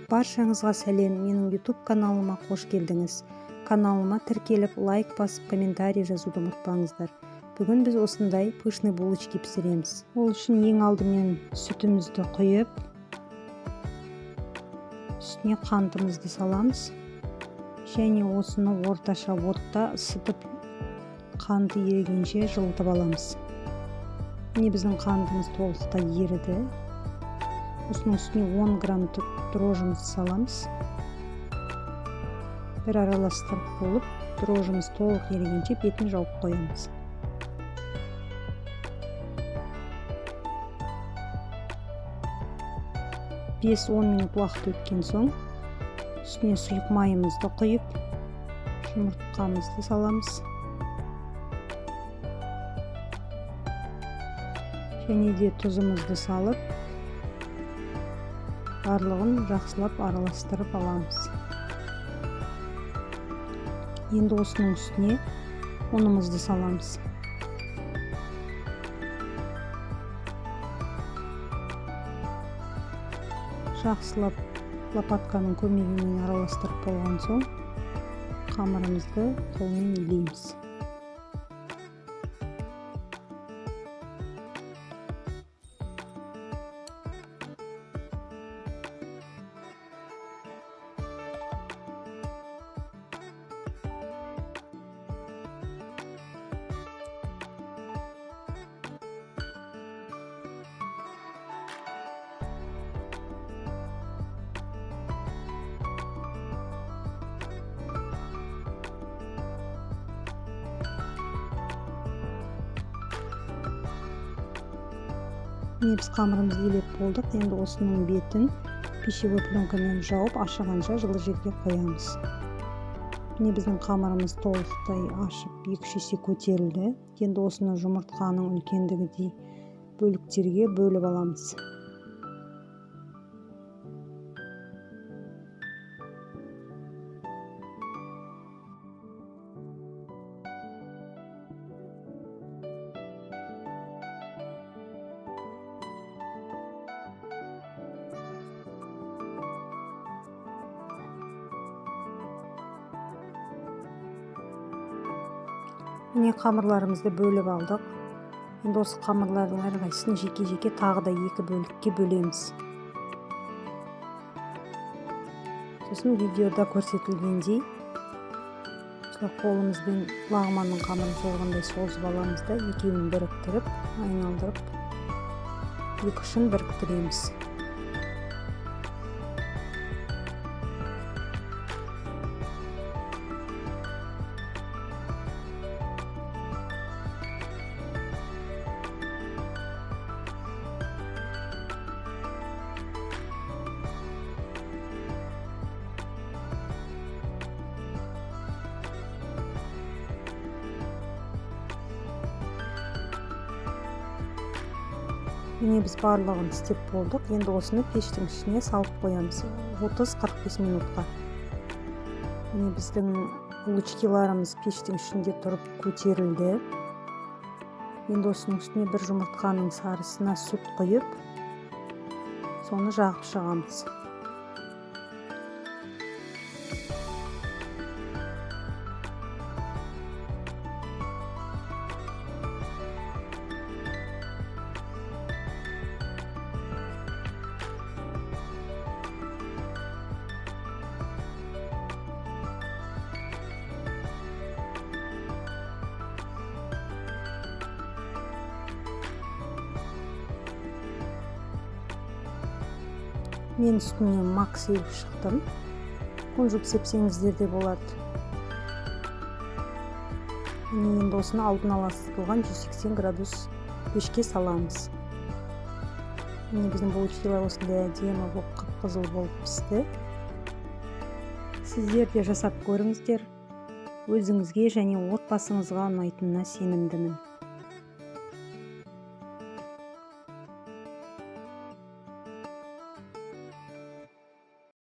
Баршаңызға сәлем, менің YouTube каналыма қош келдіңіз. Каналыма тіркеліп, лайк басып, комментарий жазуды ұмытпаңыздар. Бүгін біз осындай пышный булочки пісіреміз. Ол үшін ең алдымен сүтімізді құйып, үстіне қантымызды саламыз. Және осыны орташа отта ысытып, қанты ерігенше жылытып аламыз. Міне біздің қантымыз толықтай еріді. Осының үстіне 10 грамм дрожжымызды саламыз. Бір араластырып болып, дрожжымыз толық ерігенше бетін жауып қоямыз. Бес 10 минут уақыт өткен соң, үстіне сұйық майымызды құйып, жұмыртқамызды саламыз. Және де тұзымызды салып, барлығын жақсылап араластырып аламыз. Енді осының үстіне ұнымызды саламыз. Жақсылап лопатканың көмегімен араластырып болған соң, қамырымызды қолмен илейміз. Міне біз қамырымызды илеп болдық. Енді осының бетін пищевой пленкамен жауып, ашығанша жылы жерге қоямыз. Міне біздің қамырымыз толықтай ашып, 2-3 есе көтерілді. Енді осыны жұмыртқаның үлкендігіндей бөліктерге бөліп аламыз. Міне қамырларымызды бөліп алдық. Енді осы қамырлардың әрқайсысын жеке-жеке тағы да 2 бөлікке бөлеміз. Сосын видеода көрсетілгендей, қолымызбен лағманның қамырын созғандай созып аламыз да, екеуін біріктіріп, айналдырып, екі ұшын біріктіреміз. Міне біз барлығын істеп болдық. Енді осыны пештің ішіне салып қоямыз 30-45 минутқа. Міне біздің булочкиларымыз пештің ішінде тұрып көтерілді. Енді осының үстіне бір жұмыртқаның сарысына сүт құйып, соны жағып шығамыз. Мен үстіне мак сеуіп шықтым. Күнжіп сепсеңіздер де болады. Енді осыны алдын ала ысытылған 180 градус пешке саламыз. Міне біздің булочкилар осындай әдемі болып, қып-қызыл болып пісті. Сіздер де жасап көріңіздер. Өзіңізге және отбасыңызға ұнайтынына сенімдімін.